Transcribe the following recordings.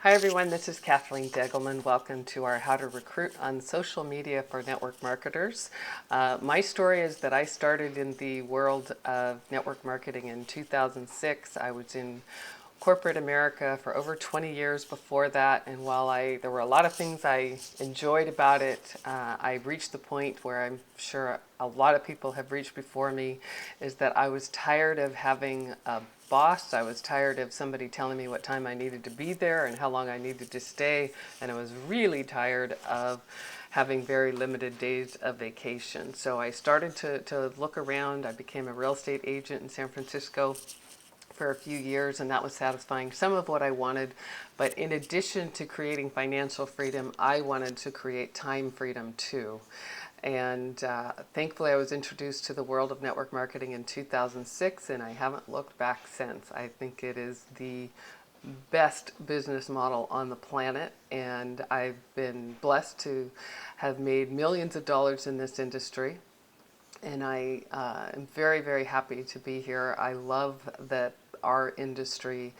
Hi everyone, this is Kathleen Deggelman. Welcome to our How to Recruit on Social Media for Network Marketers. My story is that I started in the world of network marketing in 2006. I was in corporate America for over 20 years before that, and while there were a lot of things I enjoyed about it, I reached the point where I'm sure a lot of people have reached before me, is that I was tired of having a boss. I was tired of somebody telling me what time I needed to be there and how long I needed to stay, and I was really tired of having very limited days of vacation. So I started to look around. I became a real estate agent in San Francisco for a few years, and that was satisfying some of what I wanted. But in addition to creating financial freedom, I wanted to create time freedom too. And thankfully, I was introduced to the world of network marketing in 2006, and I haven't looked back since. I think it is the best business model on the planet, and I've been blessed to have made millions of dollars in this industry. And I am very, very happy to be here. I love that our industry,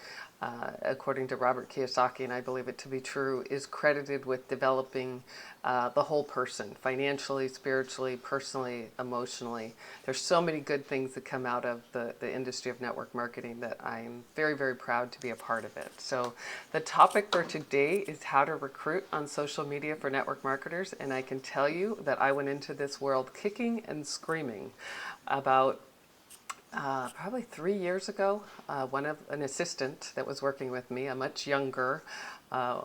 according to Robert Kiyosaki, and I believe it to be true, is credited with developing the whole person, financially, spiritually, personally, emotionally. There's so many good things that come out of the industry of network marketing that I'm very, very proud to be a part of it. So the topic for today is how to recruit on social media for network marketers. And I can tell you that I went into this world kicking and screaming about probably 3 years ago. An assistant that was working with me, a much younger,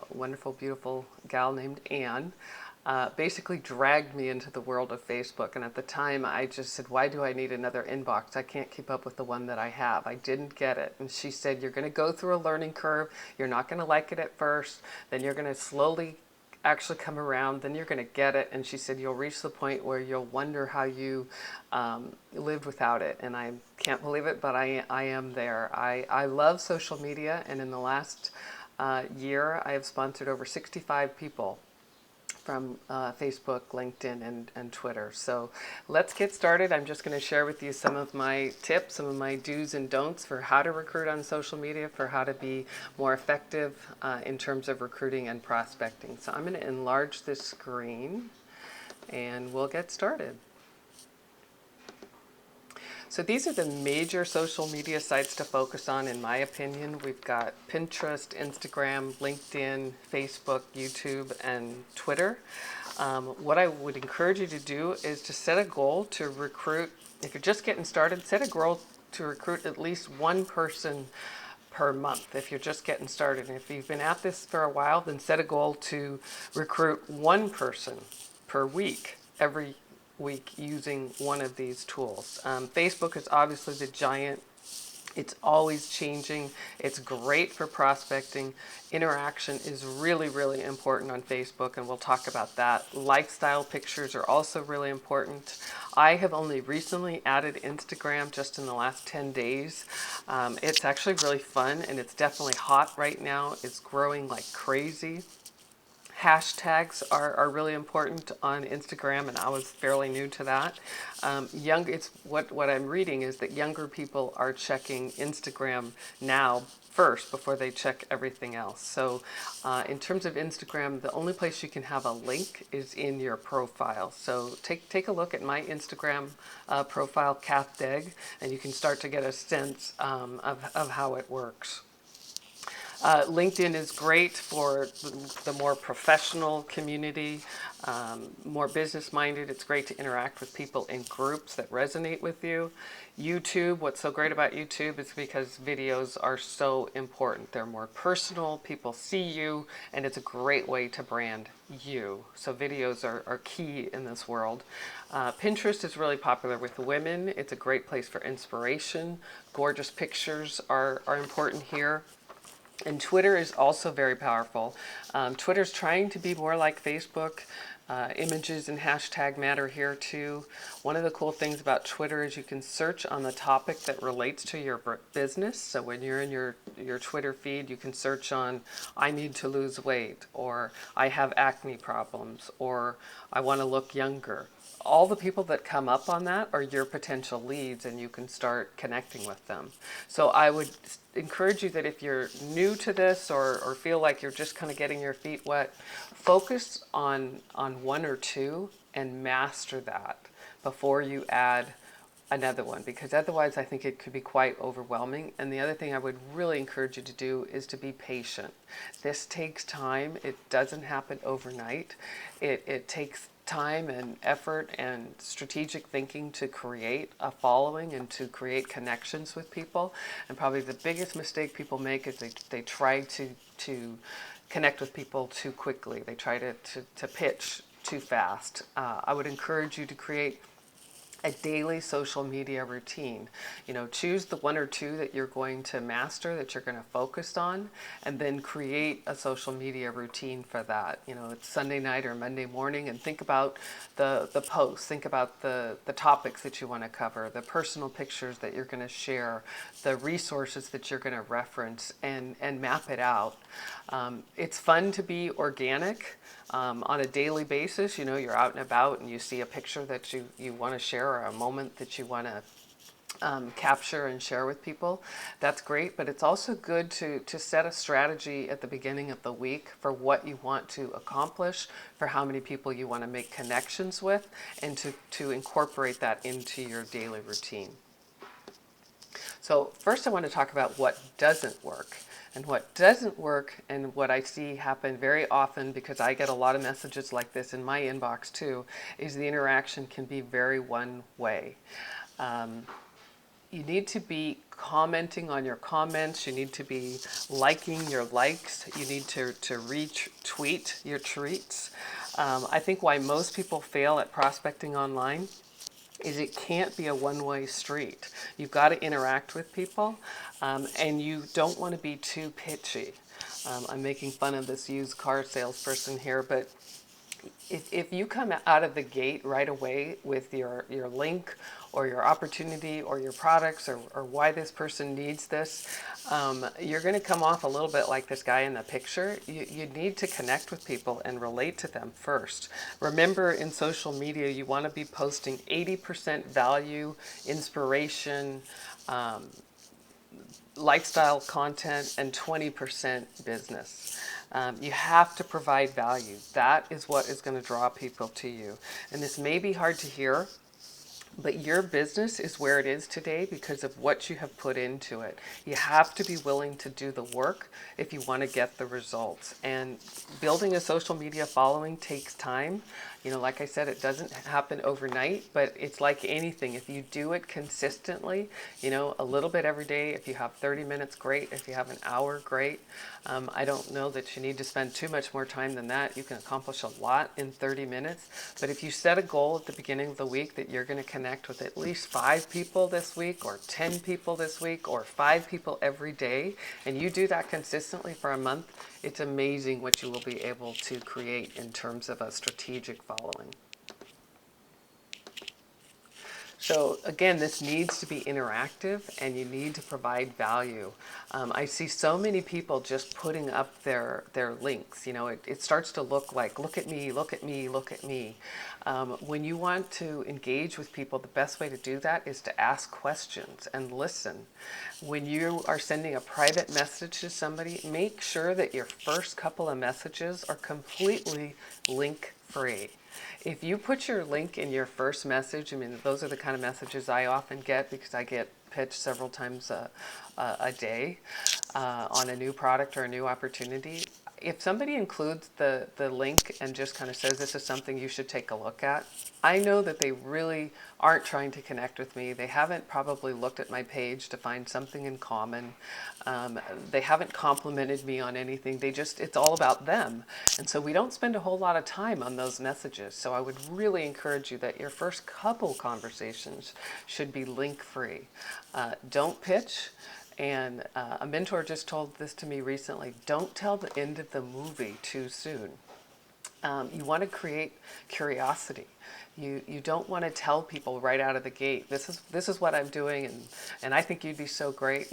wonderful, beautiful gal named Anne, basically dragged me into the world of Facebook. And at the time, I just said, why do I need another inbox? I can't keep up with the one that I have. I didn't get it. And she said, you're going to go through a learning curve. You're not going to like it at first. Then you're going to slowly actually come around, then you're going to get it. And she said, you'll reach the point where you'll wonder how you lived without it. And I can't believe it, but I am there. I love social media, and in the last year, I have sponsored over 65 people from Facebook, LinkedIn, and Twitter. So let's get started. I'm just going to share with you some of my tips, some of my do's and don'ts for how to recruit on social media, for how to be more effective in terms of recruiting and prospecting. So I'm going to enlarge this screen and we'll get started. So these are the major social media sites to focus on, in my opinion. We've got Pinterest, Instagram, LinkedIn, Facebook, YouTube, and Twitter. What I would encourage you to do is to set a goal to recruit. If you're just getting started, set a goal to recruit at least one person per month if you're just getting started. And if you've been at this for a while, then set a goal to recruit one person per week every week using one of these tools. Facebook is obviously the giant. It's always changing. It's great for prospecting. Interaction is really, really important on Facebook, and we'll talk about that. Lifestyle pictures are also really important. I have only recently added Instagram just in the last 10 days. It's actually really fun, and it's definitely hot right now. It's growing like crazy. Hashtags are really important on Instagram, and I was fairly new to that. It's what I'm reading is that younger people are checking Instagram now first before they check everything else. So in terms of Instagram, the only place you can have a link is in your profile. So take a look at my Instagram profile, Kath Deg, and you can start to get a sense of how it works. LinkedIn is great for the more professional community, more business-minded. It's great to interact with people in groups that resonate with you. YouTube, what's so great about YouTube is because videos are so important. They're more personal, people see you, and it's a great way to brand you. So videos are key in this world. Pinterest is really popular with women. It's a great place for inspiration. Gorgeous pictures are important here. And Twitter is also very powerful. Twitter's trying to be more like Facebook. Images and hashtag matter here too. One of the cool things about Twitter is you can search on the topic that relates to your business. So when you're in your Twitter feed, you can search on I need to lose weight, or I have acne problems, or I want to look younger. All the people that come up on that are your potential leads, and you can start connecting with them. So I would encourage you that if you're new to this, or feel like you're just kind of getting your feet wet, focus on one or two and master that before you add another one, because otherwise I think it could be quite overwhelming. And the other thing I would really encourage you to do is to be patient. This takes time. It doesn't happen overnight. It takes time and effort and strategic thinking to create a following and to create connections with people. And probably the biggest mistake people make is they try to connect with people too quickly. They try to pitch too fast. I would encourage you to create a daily social media routine. Choose the one or two that you're going to master, that you're going to focus on, and then create a social media routine for that. It's Sunday night or Monday morning, and think about the posts, think about the topics that you want to cover, the personal pictures that you're going to share, the resources that you're going to reference, and map it out. It's fun to be organic. On a daily basis, you're out and about and you see a picture that you want to share, or a moment that you want to capture and share with people. That's great, but it's also good to set a strategy at the beginning of the week for what you want to accomplish, for how many people you want to make connections with, and to incorporate that into your daily routine. So first I want to talk about what doesn't work. And what doesn't work, and what I see happen very often, because I get a lot of messages like this in my inbox too, is the interaction can be very one way. You need to be commenting on your comments. You need to be liking your likes. You need to retweet your tweets. I think why most people fail at prospecting online is it can't be a one-way street. You've got to interact with people, and you don't want to be too pitchy. I'm making fun of this used car salesperson here, but if you come out of the gate right away with your link or your opportunity or your products, or why this person needs this, you're going to come off a little bit like this guy in the picture. You need to connect with people and relate to them first. Remember, in social media, you want to be posting 80% value, inspiration, lifestyle content, and 20% business. You have to provide value. That is what is going to draw people to you. And this may be hard to hear, but your business is where it is today because of what you have put into it. You have to be willing to do the work if you want to get the results. And building a social media following takes time. Like I said, it doesn't happen overnight, but it's like anything. If you do it consistently, a little bit every day, if you have 30 minutes, great. If you have an hour, great. I don't know that you need to spend too much more time than that. You can accomplish a lot in 30 minutes. But if you set a goal at the beginning of the week that you're going to connect with at least 5 people this week, or 10 people this week, or 5 people every day, and you do that consistently for a month, it's amazing what you will be able to create in terms of a strategic following. So again, this needs to be interactive, and you need to provide value. I see so many people just putting up their links. It starts to look like, look at me, look at me, look at me. When you want to engage with people, the best way to do that is to ask questions and listen. When you are sending a private message to somebody, make sure that your first couple of messages are completely link-free. If you put your link in your first message, those are the kind of messages I often get, because I get pitched several times a day on a new product or a new opportunity. If somebody includes the link and just kind of says this is something you should take a look at, I know that they really aren't trying to connect with me. They haven't probably looked at my page to find something in common. They haven't complimented me on anything. It's all about them. And so we don't spend a whole lot of time on those messages. So I would really encourage you that your first couple conversations should be link-free. Don't pitch. And a mentor just told this to me recently: don't tell the end of the movie too soon. You want to create curiosity. You don't want to tell people right out of the gate, this is what I'm doing, and I think you'd be so great.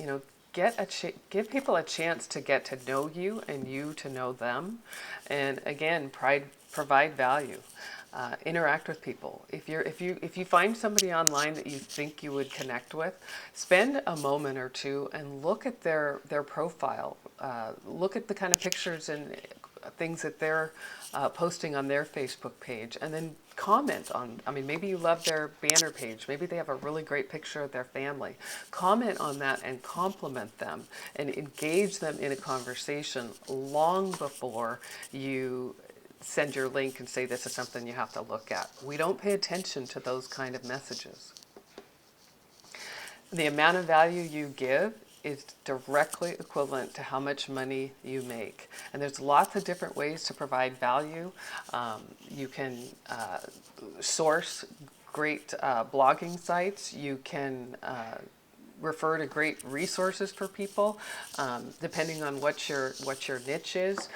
Give people a chance to get to know you and you to know them, and again, provide value. Interact with people. If you find somebody online that you think you would connect with, spend a moment or two and look at their profile. Look at the kind of pictures and things that they're posting on their Facebook page, and then comment on. I mean, maybe you love their banner page. Maybe they have a really great picture of their family. Comment on that and compliment them and engage them in a conversation long before you send your link and say this is something you have to look at. We don't pay attention to those kind of messages. The amount of value you give is directly equivalent to how much money you make. And there's lots of different ways to provide value. You can source great blogging sites. You can refer to great resources for people, depending on what your niche is.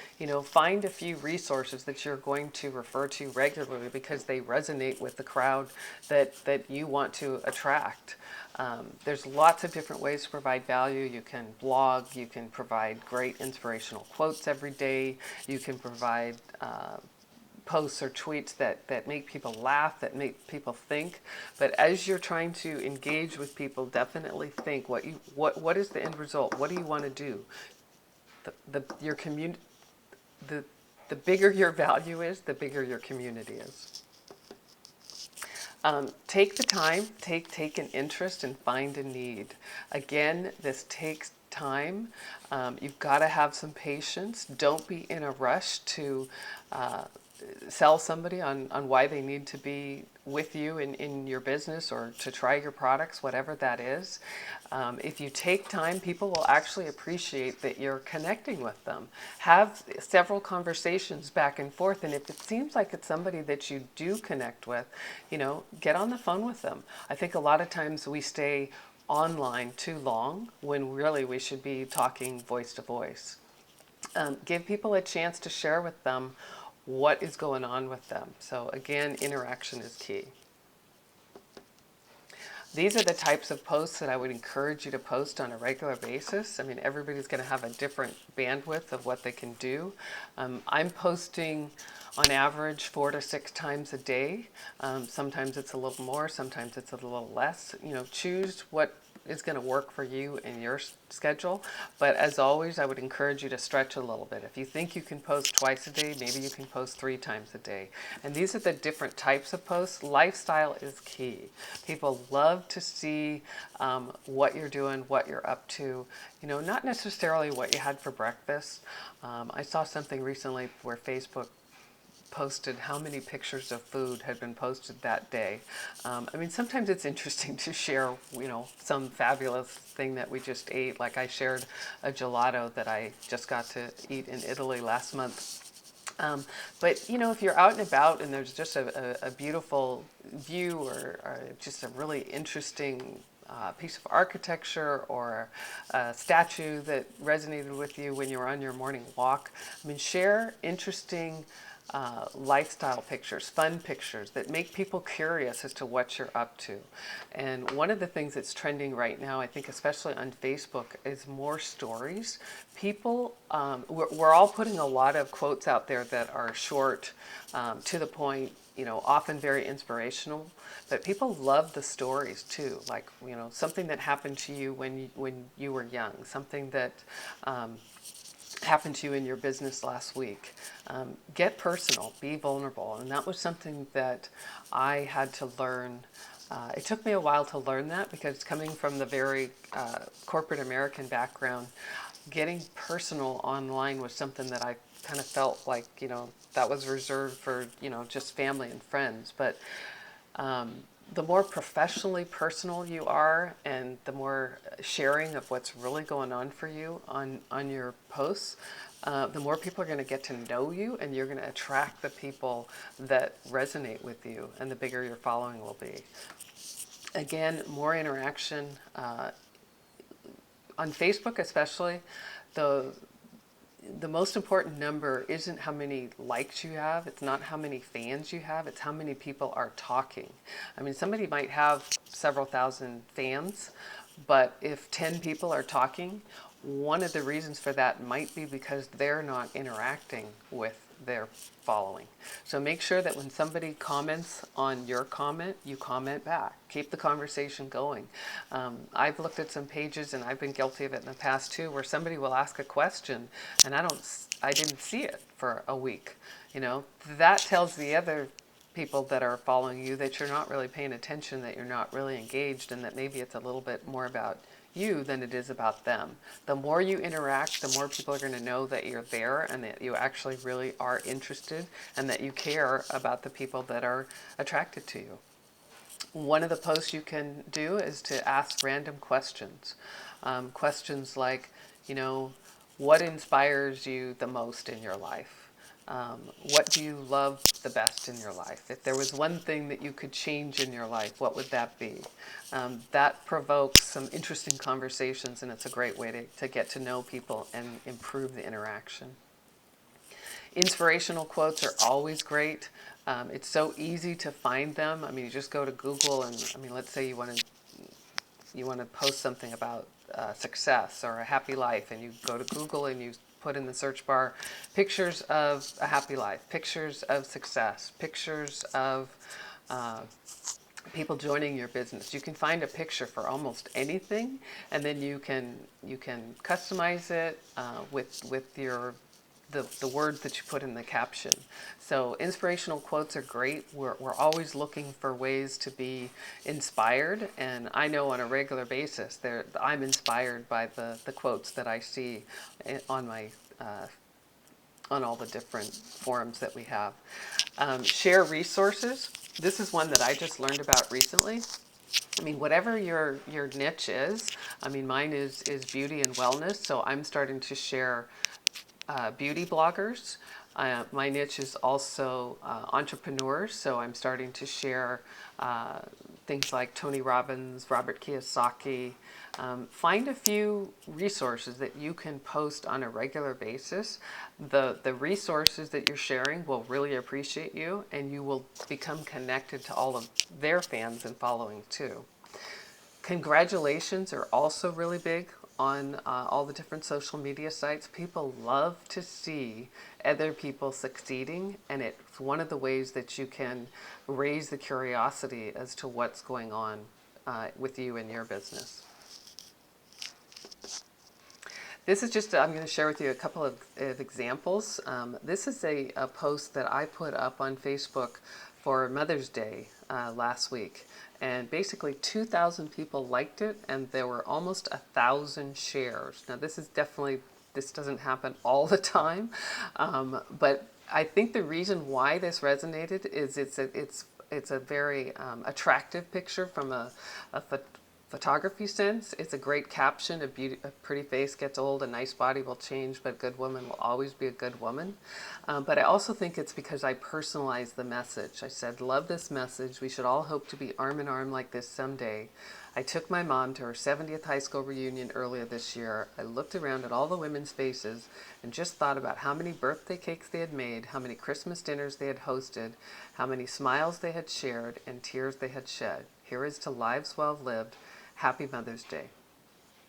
Find a few resources that you're going to refer to regularly because they resonate with the crowd that you want to attract. There's lots of different ways to provide value. You can blog, you can provide great inspirational quotes every day, you can provide posts or tweets that make people laugh, that make people think. But as you're trying to engage with people, definitely think what is the end result? What do you want to do? Your community, the bigger your value is, the bigger your community is. Take the time, take an interest and find a need. Again, this takes time. You've got to have some patience. Don't be in a rush to sell somebody on why they need to be with you in your business or to try your products, whatever that is. If you take time, people will actually appreciate that you're connecting with them. Have several conversations back and forth, and if it seems like it's somebody that you do connect with, get on the phone with them. I think a lot of times we stay online too long when really we should be talking voice to voice. Give people a chance to share with them what is going on with them. So again, interaction is key. These are the types of posts that I would encourage you to post on a regular basis. I mean, everybody's going to have a different bandwidth of what they can do. I'm posting on average 4 to 6 times a day. Sometimes it's a little more, sometimes it's a little less. Choose what is going to work for you and your schedule. But as always, I would encourage you to stretch a little bit. If you think you can post twice a day, maybe you can post 3 times a day. And these are the different types of posts. Lifestyle is key. People love to see what you're doing, what you're up to. Not necessarily what you had for breakfast. I saw something recently where Facebook posted how many pictures of food had been posted that day. Sometimes it's interesting to share, some fabulous thing that we just ate. Like I shared a gelato that I just got to eat in Italy last month. But if you're out and about and there's just a beautiful view or just a really interesting piece of architecture or a statue that resonated with you when you were on your morning walk, share interesting lifestyle pictures, fun pictures that make people curious as to what you're up to. And one of the things that's trending right now, I think especially on Facebook, is more stories. People, we're all putting a lot of quotes out there that are short, to the point, often very inspirational. But people love the stories too, like something that happened to you when you were young, something that happened to you in your business last week. Get personal, be vulnerable. And that was something that I had to learn. It took me a while to learn that because coming from the very corporate American background, getting personal online was something that I kind of felt like, that was reserved for, just family and friends. But the more professionally personal you are and the more sharing of what's really going on for you on your posts, the more people are going to get to know you, and you're going to attract the people that resonate with you, and the bigger your following will be. Again, more interaction. On Facebook especially, the most important number isn't how many likes you have, it's not how many fans you have, it's how many people are talking. I mean, somebody might have several thousand fans, but if 10 people are talking, one of the reasons for that might be because they're not interacting with their following. So make sure that when somebody comments on your comment, you comment back. Keep the conversation going. I've looked at some pages, and I've been guilty of it in the past too, where somebody will ask a question and I didn't see it for a week. You know, that tells the other people that are following you that you're not really paying attention, that you're not really engaged, and that maybe it's a little bit more about you than it is about them. The more you interact, the more people are going to know that you're there and that you actually really are interested and that you care about the people that are attracted to you. One of the posts you can do is to ask random questions. Questions like, you know, what inspires you the most in your life? What do you love the best in your life? If there was one thing that you could change in your life, what would that be? That provokes some interesting conversations, and it's a great way to get to know people and improve the interaction. Inspirational quotes are always great. It's so easy to find them. I mean, you just go to Google and, I mean, let's say you want to post something about success or a happy life, and you go to Google and you put in the search bar pictures of a happy life, pictures of success, pictures of people joining your business. You can find a picture for almost anything, and then you can customize it with your the words that you put in the caption. So inspirational quotes are great. We're always looking for ways to be inspired, and I know on a regular basis I'm inspired by the quotes that I see on my on all the different forums that we have. Share resources. This is one that I just learned about recently. I mean, whatever your niche is, I mean, mine is beauty and wellness, so I'm starting to share beauty bloggers. My niche is also entrepreneurs, so I'm starting to share things like Tony Robbins, Robert Kiyosaki. Find a few resources that you can post on a regular basis. The resources that you're sharing will really appreciate you, and you will become connected to all of their fans and following too. Congratulations are also really big on all the different social media sites. People love to see other people succeeding, and it's one of the ways that you can raise the curiosity as to what's going on with you and your business. This is just, I'm going to share with you a couple of examples. This is a post that I put up on Facebook for Mother's Day last week. And basically 2,000 people liked it, and there were almost 1,000 shares. Now this doesn't happen all the time, but I think the reason why this resonated is it's a very attractive picture from a photography sense. It's a great caption. A pretty face gets old, a nice body will change, but a good woman will always be a good woman. But I also think it's because I personalized the message. I said, love this message. We should all hope to be arm in arm like this someday. I took my mom to her 70th high school reunion earlier this year. I looked around at all the women's faces and just thought about how many birthday cakes they had made, how many Christmas dinners they had hosted, how many smiles they had shared, and tears they had shed. Here is to lives well lived. Happy Mother's Day.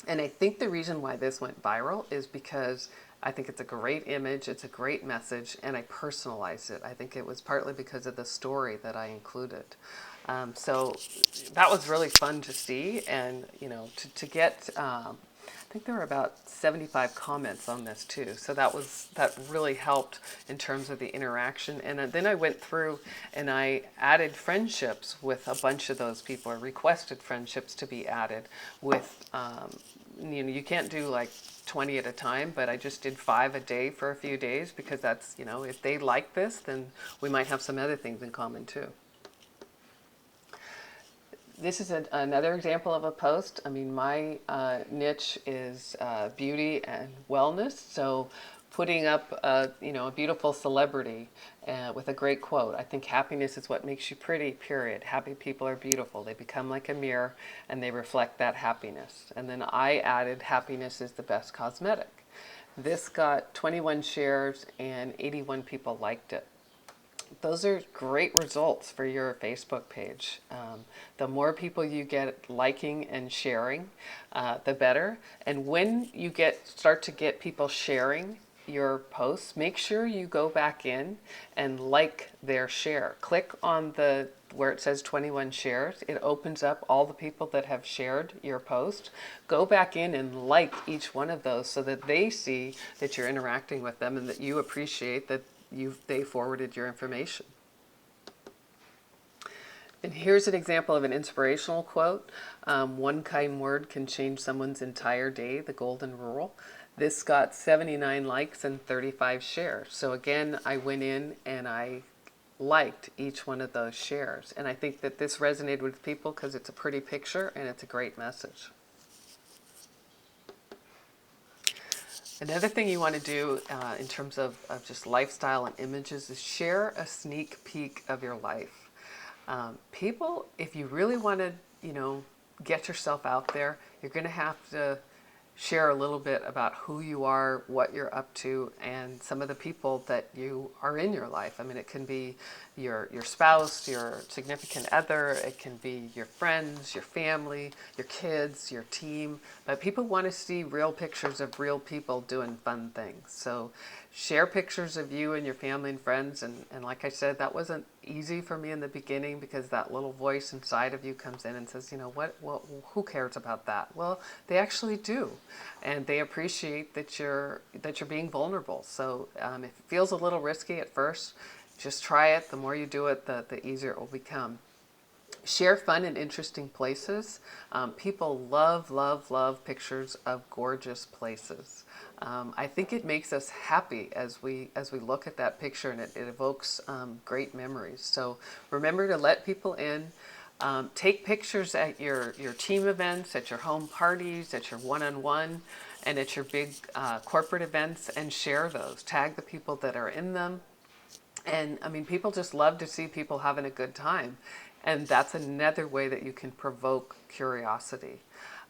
And I think the reason why this went viral is because I think it's a great image, it's a great message, and I personalized it. I think it was partly because of the story that I included. So that was really fun to see, and you know, to get, I think there were about 75 comments on this too. So that really helped in terms of the interaction. And then I went through and I added friendships with a bunch of those people, or requested friendships to be added with. You know, you can't do like 20 at a time, but I just did 5 a day for a few days, because that's, you know, if they like this, then we might have some other things in common too. This is another example of a post. I mean, my niche is beauty and wellness, so putting up a beautiful celebrity with a great quote. I think happiness is what makes you pretty, period. Happy people are beautiful. They become like a mirror and they reflect that happiness. And then I added happiness is the best cosmetic. This got 21 shares and 81 people liked it. Those are great results for your Facebook page. The more people you get liking and sharing, the better. And when you start to get people sharing your posts, make sure you go back in and like their share. Click on the where it says 21 shares. It opens up all the people that have shared your post. Go back in and like each one of those so that they see that you're interacting with them and that you appreciate that they forwarded your information. And here's an example of an inspirational quote. One kind word can change someone's entire day, the golden rule. This got 79 likes and 35 shares. So again, I went in and I liked each one of those shares. And I think that this resonated with people because it's a pretty picture and it's a great message. Another thing you want to do in terms of just lifestyle and images is share a sneak peek of your life. People, if you really want to, get yourself out there, you're going to have to share a little bit about who you are, what you're up to, and some of the people that you are in your life. I mean, it can be your spouse, your significant other, it can be your friends, your family, your kids, your team, but people want to see real pictures of real people doing fun things. So share pictures of you and your family and friends, and like I said, that wasn't easy for me in the beginning because that little voice inside of you comes in and says, who cares about that? Well, they actually do, and they appreciate that you're being vulnerable. So if it feels a little risky at first, just try it. The more you do it, the easier it will become. Share fun and interesting places. People love, love, love pictures of gorgeous places. I think it makes us happy as we look at that picture, and it evokes great memories. So remember to let people in. Take pictures at your team events, at your home parties, at your one-on-one, and at your big corporate events, and share those. Tag the people that are in them. And I mean, people just love to see people having a good time. And that's another way that you can provoke curiosity.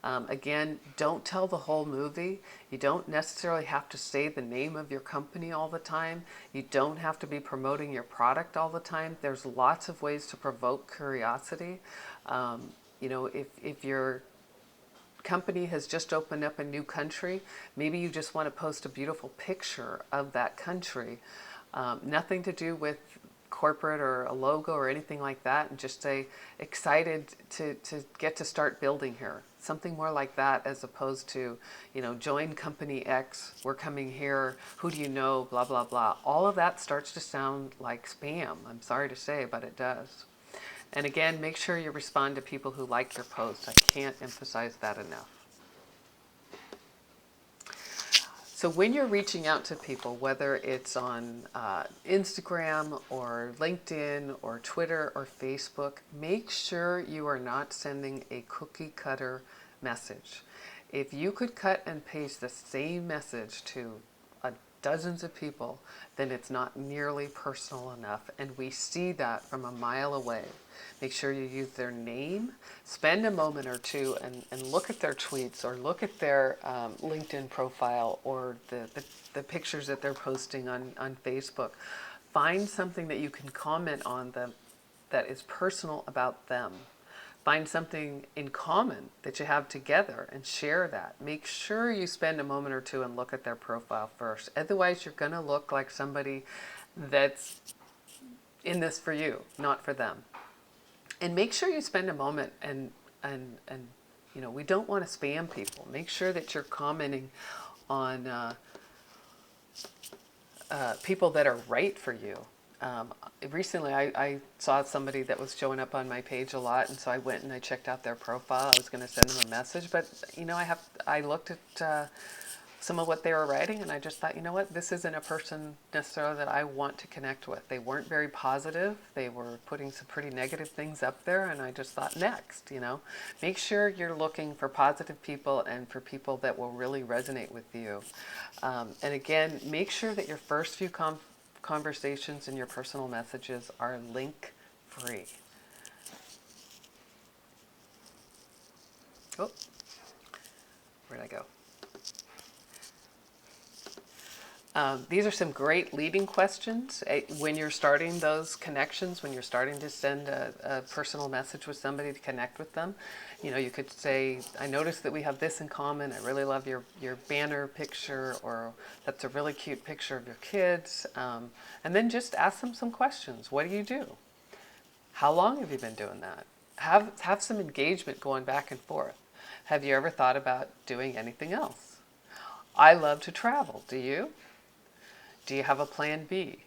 Again, don't tell the whole movie. You don't necessarily have to say the name of your company all the time. You don't have to be promoting your product all the time. There's lots of ways to provoke curiosity. If your company has just opened up a new country, maybe you just want to post a beautiful picture of that country. Nothing to do with corporate or a logo or anything like that, and just say excited to get to start building here. Something more like that, as opposed to, join company X, we're coming here, who do you know, blah, blah, blah. All of that starts to sound like spam. I'm sorry to say, but it does. And again, make sure you respond to people who like your post. I can't emphasize that enough. So when you're reaching out to people, whether it's on Instagram or LinkedIn or Twitter or Facebook, make sure you are not sending a cookie cutter message. If you could cut and paste the same message to dozens of people, then it's not nearly personal enough. And we see that from a mile away. Make sure you use their name. Spend a moment or two and look at their tweets, or look at their LinkedIn profile, or the pictures that they're posting on Facebook. Find something that you can comment on them that is personal about them. Find something in common that you have together and share that. Make sure you spend a moment or two and look at their profile first. Otherwise, you're going to look like somebody that's in this for you, not for them. And make sure you spend a moment and we don't want to spam people. Make sure that you're commenting on people that are right for you. Recently, I saw somebody that was showing up on my page a lot, and so I went and I checked out their profile. I was going to send them a message, but I looked at some of what they were writing, and I just thought, this isn't a person necessarily that I want to connect with. They weren't very positive. They were putting some pretty negative things up there, and I just thought, next, make sure you're looking for positive people and for people that will really resonate with you. And again, make sure that your first few conversations and your personal messages are link free. Oh, where'd I go? These are some great leading questions when you're starting those connections, when you're starting to send a personal message with somebody to connect with them. You know, you could say, I noticed that we have this in common. I really love your banner picture, or that's a really cute picture of your kids. And then just ask them some questions. What do you do? How long have you been doing that? Have some engagement going back and forth. Have you ever thought about doing anything else? I love to travel. Do you? Do you have a plan B?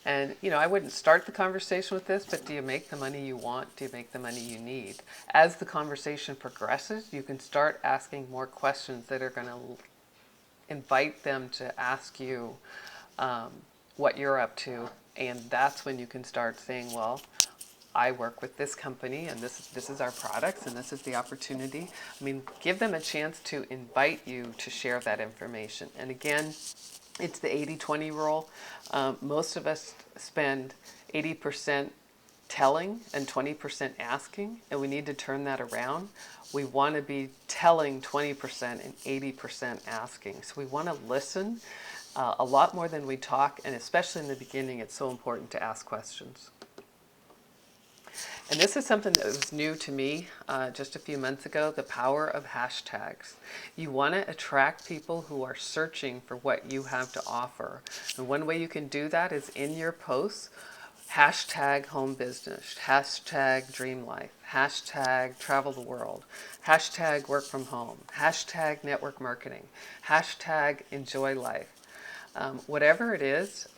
And, you know, I wouldn't start the conversation with this, but do you make the money you want? Do you make the money you need? As the conversation progresses, you can start asking more questions that are going to invite them to ask you what you're up to. And that's when you can start saying, well, I work with this company, and this is our products, and this is the opportunity. I mean, give them a chance to invite you to share that information. And again, it's the 80-20 rule. Most of us spend 80% telling and 20% asking, and we need to turn that around. We want to be telling 20% and 80% asking. So we want to listen a lot more than we talk, and especially in the beginning, it's so important to ask questions. And this is something that was new to me just a few months ago, the power of hashtags. You want to attract people who are searching for what you have to offer. And one way you can do that is in your posts, hashtag home business, hashtag dream life, hashtag travel the world, hashtag work from home, hashtag network marketing, hashtag enjoy life. Whatever it is,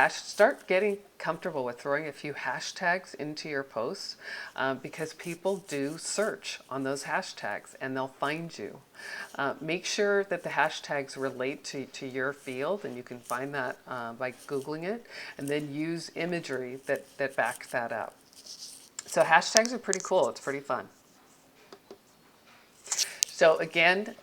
start getting comfortable with throwing a few hashtags into your posts because people do search on those hashtags and they'll find you. Make sure that the hashtags relate to your field, and you can find that by Googling it, and then use imagery that backs that up. So hashtags are pretty cool. It's pretty fun. So again,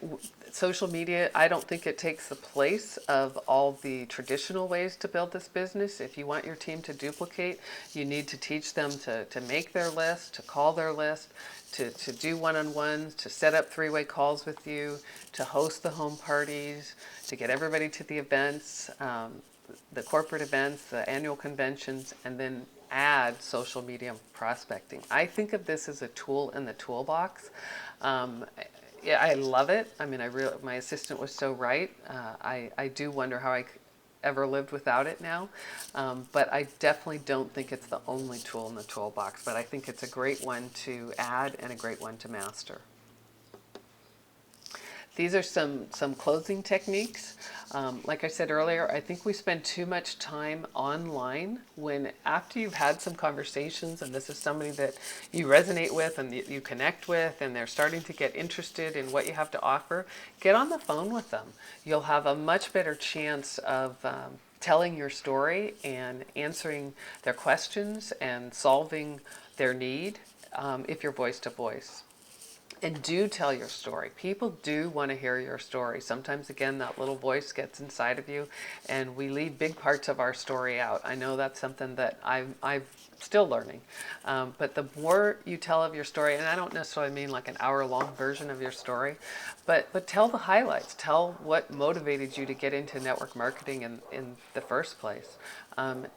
social media, I don't think it takes the place of all the traditional ways to build this business. If you want your team to duplicate, you need to teach them to make their list, to call their list, to do one-on-ones, to set up three-way calls with you, to host the home parties, to get everybody to the events, the corporate events, the annual conventions, and then add social media prospecting. I think of this as a tool in the toolbox. Yeah, I love it. I mean, my assistant was so right. I do wonder how I ever lived without it now. But I definitely don't think it's the only tool in the toolbox, but I think it's a great one to add and a great one to master. These are some closing techniques. Like I said earlier, I think we spend too much time online when after you've had some conversations and this is somebody that you resonate with and you connect with and they're starting to get interested in what you have to offer, get on the phone with them. You'll have a much better chance of telling your story and answering their questions and solving their need if you're voice to voice. And do tell your story. People do want to hear your story. Sometimes, again, that little voice gets inside of you and we leave big parts of our story out. I know that's something that I'm still learning. But the more you tell of your story, and I don't necessarily mean like an hour-long version of your story, but tell the highlights. Tell what motivated you to get into network marketing in the first place.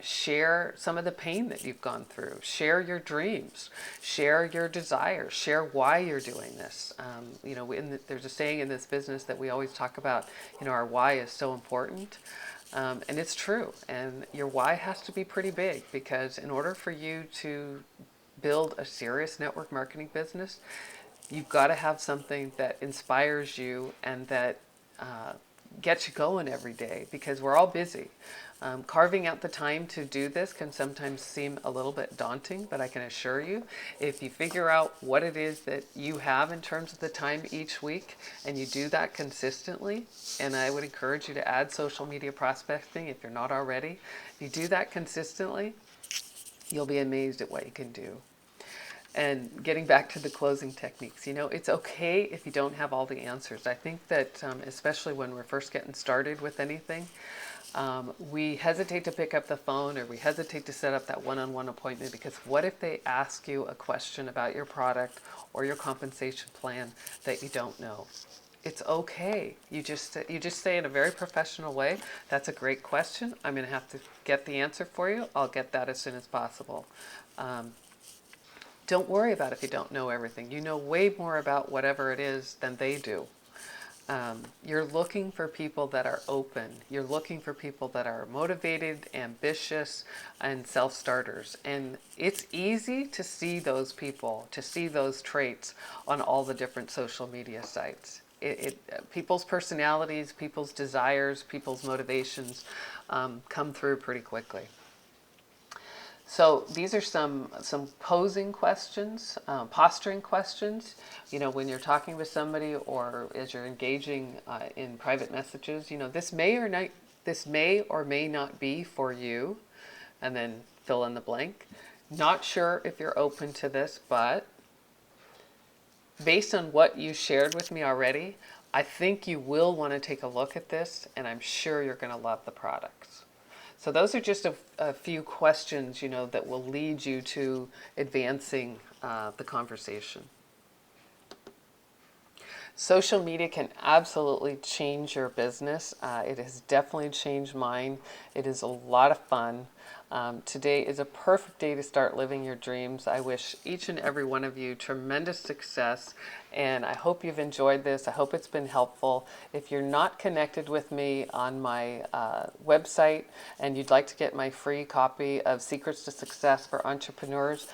Share some of the pain that you've gone through. Share your dreams. Share your desires. Share why you're doing this. You know, there's a saying in this business that we always talk about, you know, our why is so important. And it's true. And your why has to be pretty big because in order for you to build a serious network marketing business, you've got to have something that inspires you and that gets you going every day because we're all busy. Carving out the time to do this can sometimes seem a little bit daunting, but I can assure you, if you figure out what it is that you have in terms of the time each week and you do that consistently, and I would encourage you to add social media prospecting if you're not already, if you do that consistently, you'll be amazed at what you can do. And getting back to the closing techniques, you know, it's okay if you don't have all the answers. I think that especially when we're first getting started with anything, we hesitate to pick up the phone or we hesitate to set up that one-on-one appointment because what if they ask you a question about your product or your compensation plan that you don't know? It's okay. You just say in a very professional way, that's a great question. I'm going to have to get the answer for you. I'll get that as soon as possible. Don't worry about if you don't know everything. You know way more about whatever it is than they do. You're looking for people that are open. You're looking for people that are motivated, ambitious, and self-starters. And it's easy to see those people, to see those traits on all the different social media sites. People's personalities, people's desires, people's motivations come through pretty quickly. So these are some posing questions, posturing questions. You know, when you're talking with somebody or as you're engaging in private messages, you know, this may or may not be for you, and then fill in the blank. Not sure if you're open to this, but based on what you shared with me already, I think you will want to take a look at this, and I'm sure you're going to love the products. So those are just a few questions, you know, that will lead you to advancing the conversation. Social media can absolutely change your business. It has definitely changed mine. It is a lot of fun. Today is a perfect day to start living your dreams. I wish each and every one of you tremendous success, and I hope you've enjoyed this. I hope it's been helpful. If you're not connected with me on my website and you'd like to get my free copy of Secrets to Success for Entrepreneurs,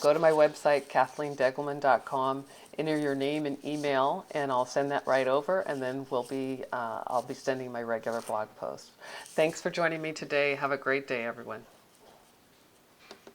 go to my website, KathleenDeggelman.com. Enter your name and email, and I'll send that right over, and then I'll be sending my regular blog posts. Thanks for joining me today. Have a great day, everyone.